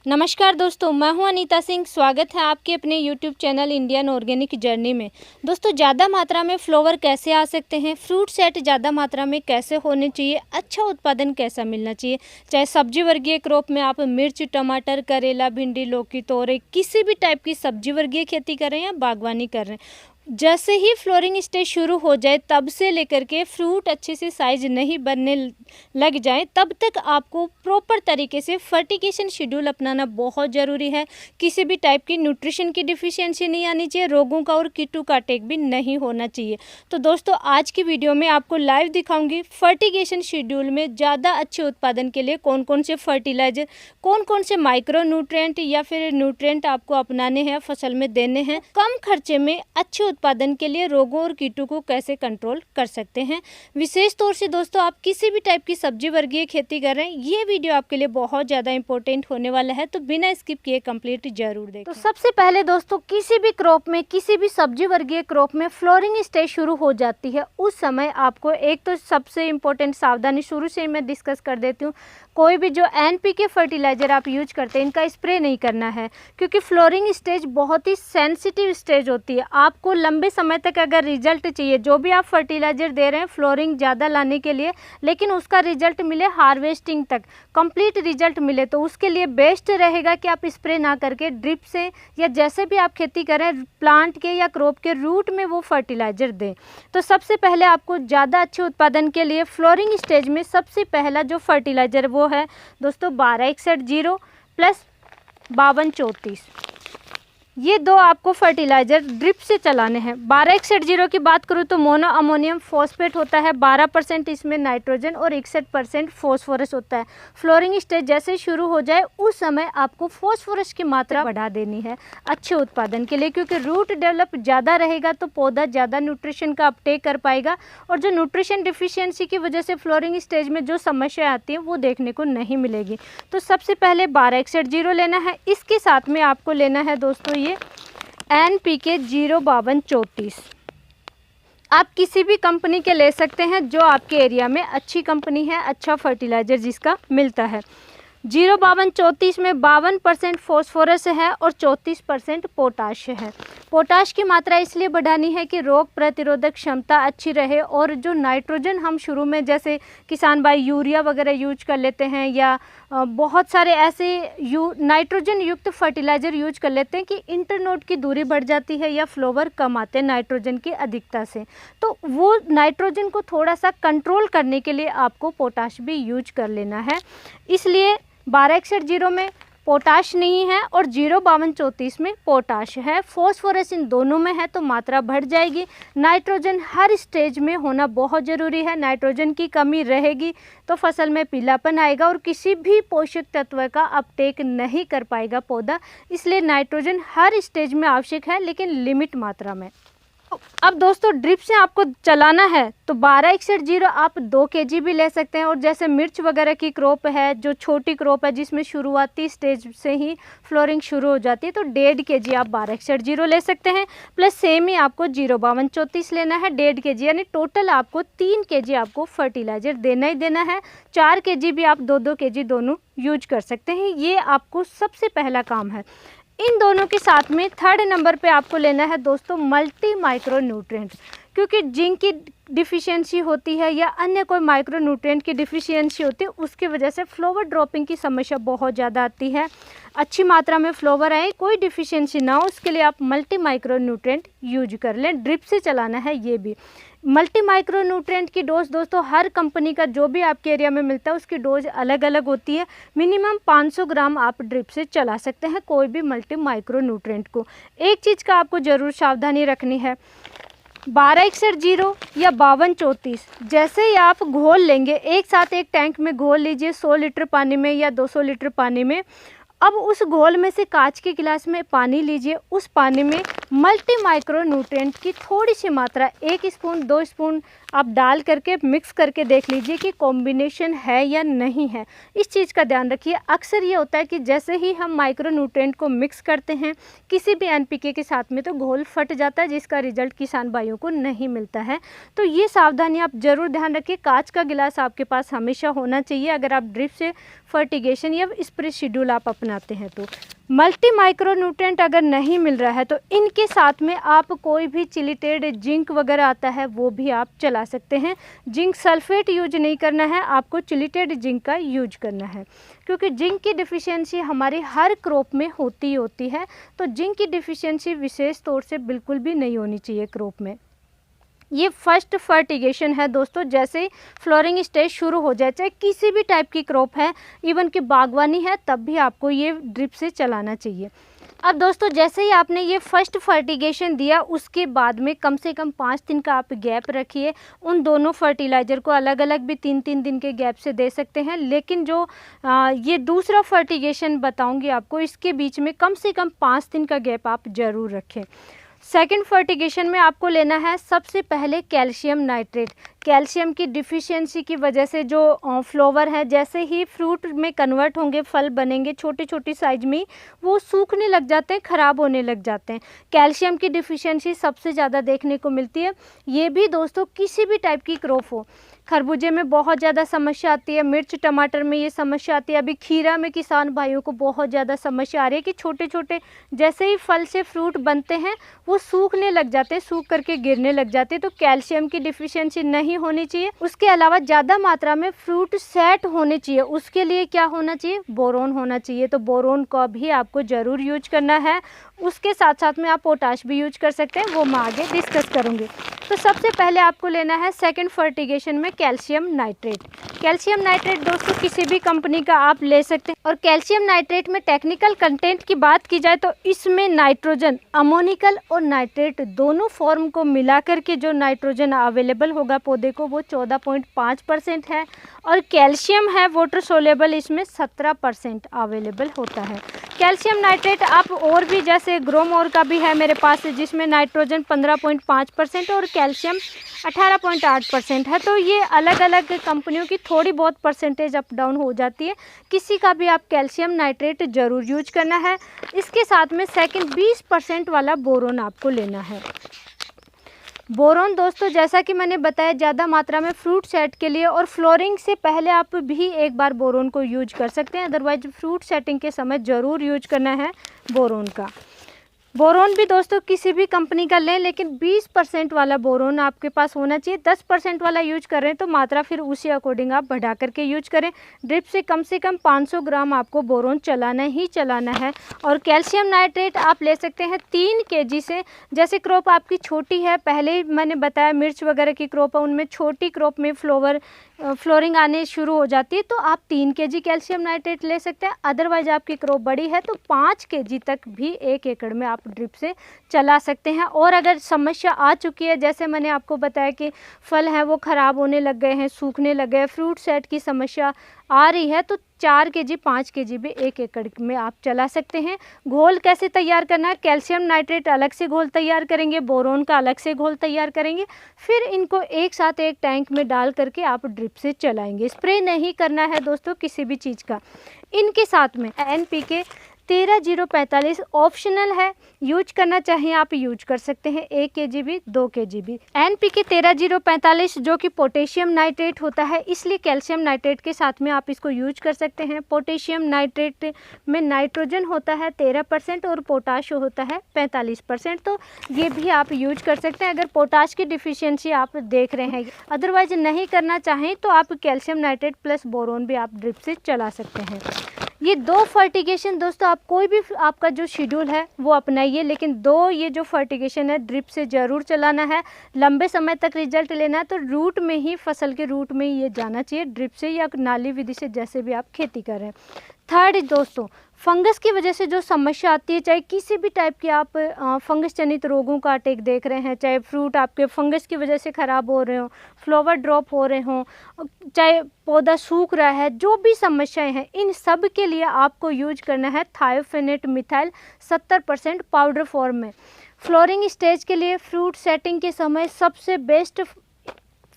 नमस्कार दोस्तों, मैं हूं अनीता सिंह। स्वागत है आपके अपने YouTube channel Indian organic journey में। दोस्तों, ज़्यादा मात्रा में फ्लावर कैसे आ सकते हैं, फ्रूट सेट ज़्यादा मात्रा में कैसे होने चाहिए, अच्छा उत्पादन कैसा मिलना चाहिए, चाहे सब्जी वर्गीय क्रॉप में आप मिर्च, टमाटर, करेला, भिंडी, लौकी, तोरई किसी भी टाइप की सब्जी वर्गीय खेती कर रहे हैं या बागवानी कर रहे हैं, जैसे ही फ्लोरिंग स्टेज शुरू हो जाए तब से लेकर के फ्रूट अच्छे से साइज नहीं बनने लग जाए तब तक आपको प्रॉपर तरीके से फर्टिगेशन शेड्यूल अपनाना बहुत ज़रूरी है। किसी भी टाइप की न्यूट्रिशन की डिफिशियंसी नहीं आनी चाहिए, रोगों का और कीटों का अटैक भी नहीं होना चाहिए। तो दोस्तों, आज की वीडियो में आपको लाइव दिखाऊंगी फर्टिगेशन शेड्यूल में ज़्यादा अच्छे उत्पादन के लिए कौन कौन से फर्टिलाइजर, कौन कौन से माइक्रो न्यूट्रिएंट या फिर न्यूट्रिएंट आपको अपनाने हैं, फसल में देने हैं, कम खर्चे में अच्छे उत्पादन के लिए रोगों और कीटों को कैसे कंट्रोल कर सकते हैं। विशेष तौर से दोस्तों, आप किसी भी टाइप की सब्जी वर्गीय खेती कर रहे हैं, ये वीडियो आपके लिए बहुत ज़्यादा इंपॉर्टेंट होने वाला है, तो बिना स्किप किए कंप्लीट जरूर देखें। तो सबसे पहले दोस्तों, किसी भी क्रॉप में, किसी भी सब्जी वर्गीय क्रॉप में फ्लोरिंग स्टेज शुरू हो जाती है, उस समय आपको एक तो सबसे इम्पोर्टेंट सावधानी शुरू से मैं डिस्कस कर देती हूँ। कोई भी जो NPK फर्टिलाइजर आप यूज करते हैं, इनका स्प्रे नहीं करना है, क्योंकि फ्लोरिंग स्टेज बहुत ही सेंसिटिव स्टेज होती है। आपको लंबे समय तक अगर रिजल्ट चाहिए, जो भी आप फर्टिलाइजर दे रहे हैं फ्लोरिंग ज़्यादा लाने के लिए, लेकिन उसका रिजल्ट मिले हार्वेस्टिंग तक, कंप्लीट रिजल्ट मिले, तो उसके लिए बेस्ट रहेगा कि आप स्प्रे ना करके ड्रिप से या जैसे भी आप खेती करें प्लांट के या क्रॉप के रूट में वो फर्टिलाइजर दें। तो सबसे पहले आपको ज़्यादा अच्छे उत्पादन के लिए फ्लोरिंग स्टेज में सबसे पहला जो फर्टिलाइजर वो है दोस्तों 1261 प्लस 5234। ये दो आपको फर्टिलाइजर ड्रिप से चलाने हैं। 1261 की बात करूँ तो मोनो अमोनियम फॉस्फेट होता है, 12% इसमें नाइट्रोजन और 61% फॉस्फोरस होता है। फ्लोरिंग स्टेज जैसे शुरू हो जाए उस समय आपको फॉस्फोरस की मात्रा बढ़ा देनी है अच्छे उत्पादन के लिए, क्योंकि रूट डेवलप ज़्यादा रहेगा तो पौधा ज़्यादा न्यूट्रिशन का अपटेक कर पाएगा, और जो न्यूट्रिशन डिफिशियंसी की वजह से फ्लोरिंग स्टेज में जो समस्या आती है वो देखने को नहीं मिलेगी। तो सबसे पहले 1261 लेना है। इसके साथ में आपको लेना है दोस्तों ये NPK 05234। आप किसी भी कंपनी के ले सकते हैं जो आपके एरिया में अच्छी कंपनी है, अच्छा फर्टिलाइजर जिसका मिलता है। 05234 में 52% फॉस्फोरस है और 34% पोटाश है। पोटाश की मात्रा इसलिए बढ़ानी है कि रोग प्रतिरोधक क्षमता अच्छी रहे, और जो नाइट्रोजन हम शुरू में जैसे किसान भाई यूरिया वगैरह यूज कर लेते हैं या बहुत सारे ऐसे नाइट्रोजन युक्त फर्टिलाइज़र यूज कर लेते हैं कि इंटरनोड की दूरी बढ़ जाती है या फ्लावर कम आते हैं नाइट्रोजन की अधिकता से, तो वो नाइट्रोजन को थोड़ा सा कंट्रोल करने के लिए आपको पोटाश भी यूज कर लेना है। इसलिए 1261 में पोटाश नहीं है और 05234 में पोटाश है। फॉस्फोरस इन दोनों में है तो मात्रा बढ़ जाएगी। नाइट्रोजन हर स्टेज में होना बहुत ज़रूरी है। नाइट्रोजन की कमी रहेगी तो फसल में पीलापन आएगा और किसी भी पोषक तत्व का अपटेक नहीं कर पाएगा पौधा, इसलिए नाइट्रोजन हर स्टेज में आवश्यक है, लेकिन लिमिट मात्रा में। अब दोस्तों, ड्रिप से आपको चलाना है तो 1261 आप 2 kg भी ले सकते हैं, और जैसे मिर्च वगैरह की क्रॉप है, जो छोटी क्रॉप है जिसमें शुरुआती स्टेज से ही फ्लोरिंग शुरू हो जाती है, तो 1.5 kg आप 1261 ले सकते हैं। प्लस सेम ही आपको 05234 लेना है 1.5 kg, यानी टोटल आपको 3 kg आपको फर्टिलाइजर देना ही देना है। 4 kg भी आप 2-2 kg दोनों यूज कर सकते हैं। ये आपको सबसे पहला काम है। इन दोनों के साथ में थर्ड नंबर पे आपको लेना है दोस्तों मल्टी माइक्रो न्यूट्रिएंट, क्योंकि जिंक की डिफिशियंसी होती है या अन्य कोई माइक्रो न्यूट्रिएंट की डिफिशियंसी होती है, उसकी वजह से फ्लावर ड्रॉपिंग की समस्या बहुत ज़्यादा आती है। अच्छी मात्रा में फ्लावर आए, कोई डिफिशियंसी ना हो, उसके लिए आप मल्टी माइक्रो न्यूट्रिएंट यूज कर लें। ड्रिप से चलाना है ये भी। मल्टी माइक्रो न्यूट्रिएंट की डोज दोस्तों हर कंपनी का जो भी आपके एरिया में मिलता है उसकी डोज अलग अलग होती है। मिनिमम 500 ग्राम आप ड्रिप से चला सकते हैं कोई भी मल्टी माइक्रो न्यूट्रिएंट को। एक चीज़ का आपको ज़रूर सावधानी रखनी है, 1261 या 5234 जैसे ही आप घोल लेंगे, एक साथ एक टैंक में घोल लीजिए 100 लीटर पानी में या 200 लीटर पानी में। अब उस घोल में से कांच के गिलास में पानी लीजिए, उस पानी में मल्टी माइक्रो न्यूट्रिएंट की थोड़ी सी मात्रा 1 स्पून 2 स्पून आप डाल करके मिक्स करके देख लीजिए कि कॉम्बिनेशन है या नहीं है। इस चीज़ का ध्यान रखिए। अक्सर ये होता है कि जैसे ही हम माइक्रो न्यूट्रिएंट को मिक्स करते हैं किसी भी एनपीके के साथ में, तो घोल फट जाता है, जिसका रिजल्ट किसान भाइयों को नहीं मिलता है। तो ये सावधानी आप ज़रूर ध्यान रखिए। कांच का गिलास आपके पास हमेशा होना चाहिए अगर आप ड्रिप से फर्टिगेशन या स्प्रे शेड्यूल आप अपनाते हैं। तो मल्टी माइक्रो न्यूट्रिएंट अगर नहीं मिल रहा है तो इनके साथ में आप कोई भी चिलिटेड जिंक वगैरह आता है वो भी आप चला सकते हैं। जिंक सल्फेट यूज नहीं करना है, आपको चिलिटेड जिंक का यूज करना है, क्योंकि जिंक की डिफिशियंसी हमारी हर क्रॉप में होती है। तो जिंक की डिफिशियंसी विशेष तौर से बिल्कुल भी नहीं होनी चाहिए क्रॉप में। ये फर्स्ट फर्टिगेशन है दोस्तों। जैसे ही फ्लोरिंग स्टेज शुरू हो जाए, चाहे किसी भी टाइप की क्रॉप है, इवन कि बागवानी है, तब भी आपको ये ड्रिप से चलाना चाहिए। अब दोस्तों जैसे ही आपने ये फर्स्ट फर्टिगेशन दिया, उसके बाद में कम से कम 5 दिन का आप गैप रखिए। उन दोनों फर्टिलाइज़र को अलग अलग भी 3-3 दिन के गैप से दे सकते हैं, लेकिन जो ये दूसरा फर्टिगेशन बताऊंगी आपको, इसके बीच में कम से कम 5 दिन का गैप आप ज़रूर रखें। सेकेंड फर्टिगेशन में आपको लेना है सबसे पहले कैल्शियम नाइट्रेट। कैल्शियम की डिफिशियंसी की वजह से जो फ्लावर है, जैसे ही फ्रूट में कन्वर्ट होंगे, फल बनेंगे छोटी छोटी साइज में, वो सूखने लग जाते हैं, ख़राब होने लग जाते हैं। कैल्शियम की डिफिशियंसी सबसे ज़्यादा देखने को मिलती है। ये भी दोस्तों किसी भी टाइप की क्रॉप हो, खरबूजे में बहुत ज़्यादा समस्या आती है, मिर्च टमाटर में ये समस्या आती है, अभी खीरा में किसान भाइयों को बहुत ज़्यादा समस्या आ रही है कि छोटे छोटे जैसे ही फल से फ्रूट बनते हैं वो सूखने लग जाते हैं, सूख करके गिरने लग जाते हैं। तो कैल्शियम की डिफिशियंसी नहीं होनी चाहिए। उसके अलावा ज़्यादा मात्रा में फ्रूट सेट होने चाहिए, उसके लिए क्या होना चाहिए, बोरोन होना चाहिए। तो बोरोन का भी आपको ज़रूर यूज करना है। उसके साथ साथ में आप पोटाश भी यूज कर सकते हैं, वो मैं आगे डिस्कस करूँगी। तो सबसे पहले आपको लेना है सेकंड फर्टिगेशन में कैल्शियम नाइट्रेट। कैल्शियम नाइट्रेट दोस्तों किसी भी कंपनी का आप ले सकते हैं। और कैल्शियम नाइट्रेट में टेक्निकल कंटेंट की बात की जाए तो इसमें नाइट्रोजन, अमोनिकल और नाइट्रेट दोनों फॉर्म को मिला करके जो नाइट्रोजन अवेलेबल होगा पौधे को वो 14.5% है, और कैल्शियम है वाटर सोलेबल, इसमें 17% अवेलेबल होता है। कैल्शियम नाइट्रेट आप और भी जैसे ग्रोमोर का भी है मेरे पास, जिसमें नाइट्रोजन 15.5% और कैल्शियम 18.8% है। तो ये अलग अलग कंपनियों की थोड़ी बहुत परसेंटेज अप डाउन हो जाती है। किसी का भी आप कैल्शियम नाइट्रेट ज़रूर यूज करना है। इसके साथ में सेकंड 20% वाला बोरोन आपको लेना है। बोरोन दोस्तों जैसा कि मैंने बताया ज़्यादा मात्रा में फ्रूट सेट के लिए, और फ्लोरिंग से पहले आप भी एक बार बोरोन को यूज कर सकते हैं, अदरवाइज फ्रूट सेटिंग के समय ज़रूर यूज करना है बोरोन का। बोरोन भी दोस्तों किसी भी कंपनी का लें, लेकिन 20% वाला बोरोन आपके पास होना चाहिए। 10% वाला यूज कर रहे हैं तो मात्रा फिर उसी अकॉर्डिंग आप बढ़ा करके यूज करें। ड्रिप से कम 500 ग्राम आपको बोरोन चलाना ही चलाना है। और कैल्शियम नाइट्रेट आप ले सकते हैं 3 kg से। जैसे क्रॉप आपकी छोटी है, पहले मैंने बताया मिर्च वगैरह की क्रॉप है, उनमें छोटी क्रॉप में फ्लोरिंग आने शुरू हो जाती है, तो आप 3 kg कैल्शियम नाइट्रेट ले सकते हैं। अदरवाइज आपकी क्रॉप बड़ी है तो 5 kg तक भी 1 एकड़ में आप ड्रिप से चला सकते हैं। और अगर समस्या आ चुकी है, जैसे मैंने आपको बताया कि फल हैं वो ख़राब होने लग गए हैं, सूखने लग गए, फ्रूट सेट की समस्या आ रही है, तो 4 kg 5 kg भी 1 एकड़ में आप चला सकते हैं। घोल कैसे तैयार करना है, कैल्शियम नाइट्रेट अलग से घोल तैयार करेंगे, बोरोन का अलग से घोल तैयार करेंगे, फिर इनको एक साथ एक टैंक में डाल करके आप ड्रिप से चलाएंगे। स्प्रे नहीं करना है दोस्तों किसी भी चीज़ का। इनके साथ में NPK 13-0-45 ऑप्शनल है, यूज करना चाहिए आप यूज कर सकते हैं, 1 kg भी 2 kg भी। NPK 13-0-45 जो कि पोटेशियम नाइट्रेट होता है, इसलिए कैल्शियम नाइट्रेट के साथ में आप इसको यूज कर सकते हैं। पोटेशियम नाइट्रेट में नाइट्रोजन होता है 13% और पोटाश होता है 45%, तो ये भी आप यूज कर सकते हैं अगर पोटाश की डिफिशियंसी आप देख रहे हैं। अदरवाइज नहीं करना चाहें तो आप कैल्शियम नाइट्रेट प्लस बोरोन भी आप ड्रिप से चला सकते हैं। ये 2 फर्टिगेशन दोस्तों आप कोई भी आपका जो शेड्यूल है वो अपनाइए, लेकिन 2 ये जो फर्टिगेशन है ड्रिप से ज़रूर चलाना है। लंबे समय तक रिजल्ट लेना है तो रूट में ही, फसल के रूट में ही ये जाना चाहिए, ड्रिप से या नाली विधि से, जैसे भी आप खेती कर रहे हैं। थर्ड दोस्तों, फंगस की वजह से जो समस्या आती है, चाहे किसी भी टाइप के आप फंगस जनित रोगों का अटैक देख रहे हैं, चाहे फ्रूट आपके फंगस की वजह से ख़राब हो रहे हो, फ्लावर ड्रॉप हो रहे हों, चाहे पौधा सूख रहा है, जो भी समस्याएं हैं, इन सब के लिए आपको यूज करना है थायोफेनेट मिथाइल 70% पाउडर फॉर्म में। फ्लोरिंग स्टेज के लिए फ्रूट सेटिंग के समय सबसे बेस्ट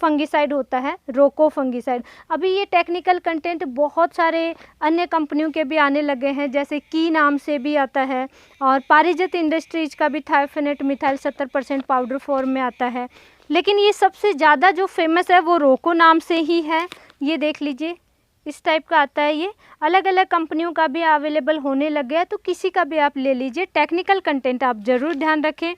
फंगिसाइड होता है रोको फंगिसाइड। अभी ये टेक्निकल कंटेंट बहुत सारे अन्य कंपनियों के भी आने लगे हैं, जैसे की नाम से भी आता है, और पारिजात इंडस्ट्रीज का भी थायोफेनेट मिथाइल 70% पाउडर फॉर्म में आता है। लेकिन ये सबसे ज़्यादा जो फेमस है वो रोको नाम से ही है। ये देख लीजिए, इस टाइप का आता है। ये अलग अलग कंपनियों का भी अवेलेबल होने लग गया है, तो किसी का भी आप ले लीजिए। टेक्निकल कंटेंट आप ज़रूर ध्यान रखें।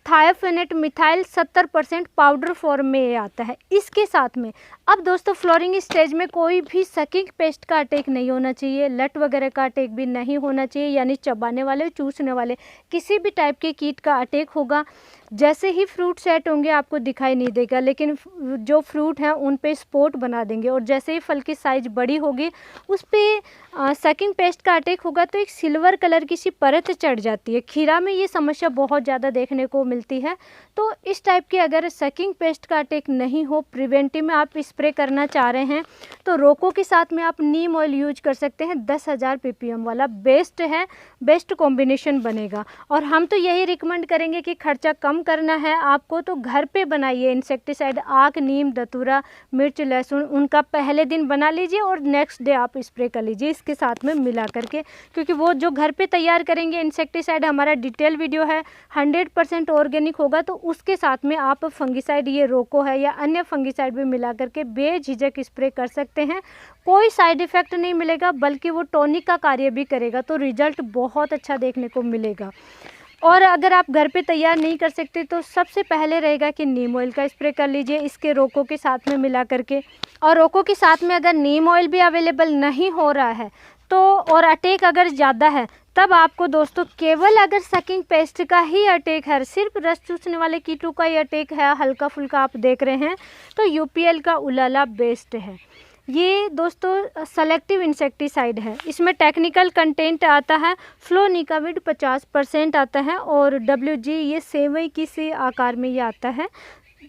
थायोफेनेट मिथाइल 70% पाउडर फॉर्म में ये आता है। इसके साथ में अब दोस्तों फ्लोरिंग स्टेज में कोई भी सकिंग पेस्ट का अटैक नहीं होना चाहिए, लट वगैरह का अटैक भी नहीं होना चाहिए, यानी चबाने वाले, चूसने वाले किसी भी टाइप के कीट का अटैक होगा जैसे ही फ्रूट सेट होंगे आपको दिखाई नहीं देगा, लेकिन जो फ्रूट हैं उन पे स्पॉट बना देंगे, और जैसे ही फल की साइज बड़ी होगी उस पर सकिंग पेस्ट का अटैक होगा तो एक सिल्वर कलर की सी परत चढ़ जाती है। खीरा में ये समस्या बहुत ज़्यादा देखने को मिलती है। तो इस टाइप की अगर सकिंग पेस्ट का अटैक नहीं हो, प्रिवेंटिव में आप स्प्रे करना चाह रहे हैं, तो रोको के साथ में आप नीम ऑयल यूज कर सकते हैं। 10,000 ppm वाला बेस्ट है, बेस्ट कॉम्बिनेशन बनेगा। और हम तो यही रिकमेंड करेंगे कि खर्चा कम करना है आपको तो घर पे बनाइए इंसेक्टिसाइड। आक, नीम, धतूरा, मिर्च, लहसुन उनका पहले दिन बना लीजिए और नेक्स्ट डे आप स्प्रे कर लीजिए इसके साथ में मिला करके, क्योंकि वो जो घर पे तैयार करेंगे इंसेक्टिसाइड, हमारा डिटेल वीडियो है, 100% ऑर्गेनिक होगा, तो उसके साथ में आप फंगिसाइड, ये रोको है या अन्य फंगिसाइड भी मिला करके बेझिझक स्प्रे कर सकते हैं। कोई साइड इफ़ेक्ट नहीं मिलेगा, बल्कि वो टॉनिक का कार्य भी करेगा, तो रिजल्ट बहुत अच्छा देखने को मिलेगा। और अगर आप घर पे तैयार नहीं कर सकते तो सबसे पहले रहेगा कि नीम ऑयल का स्प्रे कर लीजिए इसके रोको के साथ में मिला करके। और रोको के साथ में अगर नीम ऑयल भी अवेलेबल नहीं हो रहा है तो, और अटैक अगर ज़्यादा है, तब आपको दोस्तों केवल अगर सकिंग पेस्ट का ही अटैक है, सिर्फ रस चूसने वाले कीटों का ही अटैक है, हल्का फुल्का आप देख रहे हैं, तो यूपीएल का उलाला बेस्ट है। ये दोस्तों सेलेक्टिव इंसेक्टिसाइड है। इसमें टेक्निकल कंटेंट आता है फ्लोनिकाविड 50% आता है, और WG ये सेवई की सी आकार में ये आता है,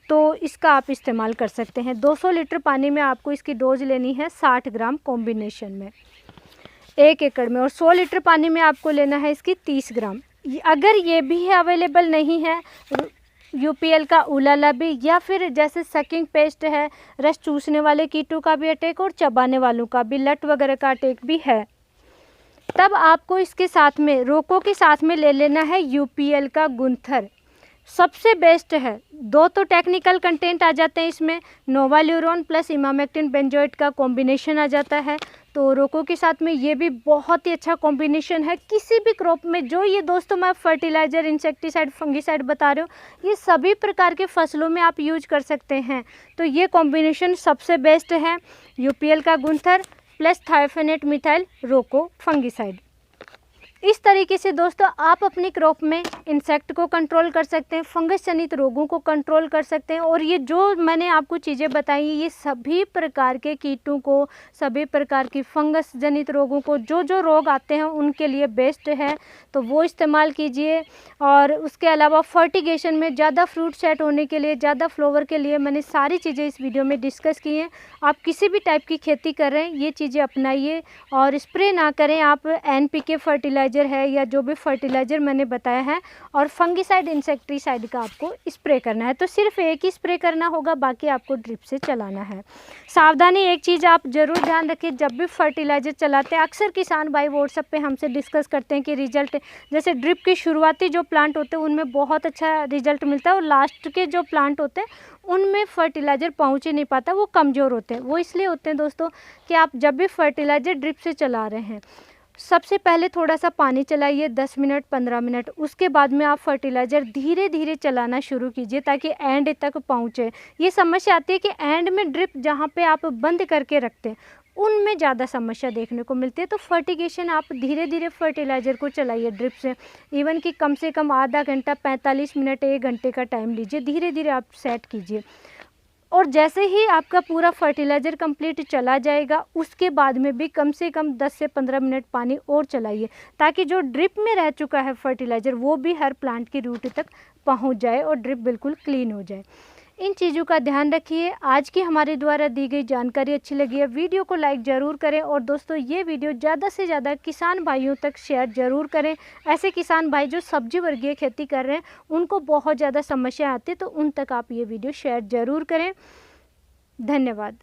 तो इसका आप इस्तेमाल कर सकते हैं। 200 लीटर पानी में आपको इसकी डोज लेनी है 60 ग्राम कॉम्बिनेशन में 1 एकड़ में, और 100 लीटर पानी में आपको लेना है इसकी 30 ग्राम। अगर ये भी अवेलेबल नहीं है यूपीएल का उलाला भी, या फिर जैसे सकिंग पेस्ट है, रस चूसने वाले कीटों का भी अटैक और चबाने वालों का भी, लट वगैरह का अटैक भी है, तब आपको इसके साथ में रोको के साथ में ले लेना है यूपीएल का गुंथर। सबसे बेस्ट है। 2 तो टेक्निकल कंटेंट आ जाते हैं इसमें, नोवाल्यूरोन प्लस इमामेक्टिन बेंजोएट का कॉम्बिनेशन आ जाता है, तो रोको के साथ में ये भी बहुत ही अच्छा कॉम्बिनेशन है किसी भी क्रॉप में। जो ये दोस्तों मैं फर्टिलाइज़र, इंसेक्टिसाइड, फंगिसाइड बता रही हूँ, ये सभी प्रकार के फसलों में आप यूज कर सकते हैं। तो ये कॉम्बिनेशन सबसे बेस्ट है, यूपीएल का गुंथर प्लस थायोफेनेट मिथाइल रोको फंगिसाइड। इस तरीके से दोस्तों आप अपनी क्रॉप में इंसेक्ट को कंट्रोल कर सकते हैं, फंगस जनित रोगों को कंट्रोल कर सकते हैं। और ये जो मैंने आपको चीज़ें बताई ये सभी प्रकार के कीटों को, सभी प्रकार की फंगस जनित रोगों को, जो जो रोग आते हैं उनके लिए बेस्ट है, तो वो इस्तेमाल कीजिए। और उसके अलावा फर्टिगेशन में ज़्यादा फ्रूट सेट होने के लिए, ज़्यादा फ्लावर के लिए मैंने सारी चीज़ें इस वीडियो में डिस्कस की हैं। आप किसी भी टाइप की खेती कर रहे हैं ये चीज़ें अपनाइए और स्प्रे ना करें आप NPK फर्टिलाइजर है या जो भी फर्टिलाइज़र मैंने बताया है, और फंगिसाइड, इंसेक्टिसाइड का आपको स्प्रे करना है, तो सिर्फ एक ही स्प्रे करना होगा, बाकी आपको ड्रिप से चलाना है। सावधानी एक चीज़ आप ज़रूर ध्यान रखिए, जब भी फर्टिलाइज़र चलाते हैं, अक्सर किसान भाई व्हाट्सएप पे हमसे डिस्कस करते हैं कि रिजल्ट, जैसे ड्रिप के शुरुआती जो प्लांट होते हैं उनमें बहुत अच्छा रिजल्ट मिलता है, और लास्ट के जो प्लांट होते हैं उनमें फर्टिलाइज़र पहुँच ही नहीं पाता, वो कमज़ोर होते हैं। वो इसलिए होते हैं दोस्तों कि आप जब भी फर्टिलाइज़र ड्रिप से चला रहे हैं, सबसे पहले थोड़ा सा पानी चलाइए 10 मिनट 15 मिनट, उसके बाद में आप फर्टिलाइज़र धीरे धीरे चलाना शुरू कीजिए ताकि एंड तक पहुँचे। ये समस्या आती है कि एंड में ड्रिप जहाँ पे आप बंद करके रखते हैं उनमें ज़्यादा समस्या देखने को मिलती है। तो फर्टिगेशन आप धीरे धीरे फर्टिलाइज़र को चलाइए ड्रिप से, इवन कि कम से कम आधा घंटा, 45 मिनट, 1 घंटे का टाइम लीजिए, धीरे धीरे आप सेट कीजिए। और जैसे ही आपका पूरा फर्टिलाइज़र कंप्लीट चला जाएगा उसके बाद में भी कम से कम 10 से 15 मिनट पानी और चलाइए, ताकि जो ड्रिप में रह चुका है फर्टिलाइज़र वो भी हर प्लांट की रूट तक पहुंच जाए और ड्रिप बिल्कुल क्लीन हो जाए। इन चीज़ों का ध्यान रखिए। आज की हमारे द्वारा दी गई जानकारी अच्छी लगी है, वीडियो को लाइक ज़रूर करें और दोस्तों ये वीडियो ज़्यादा से ज़्यादा किसान भाइयों तक शेयर ज़रूर करें। ऐसे किसान भाई जो सब्जी वर्गीय खेती कर रहे हैं, उनको बहुत ज़्यादा समस्या आती है, तो उन तक आप ये वीडियो शेयर ज़रूर करें। धन्यवाद।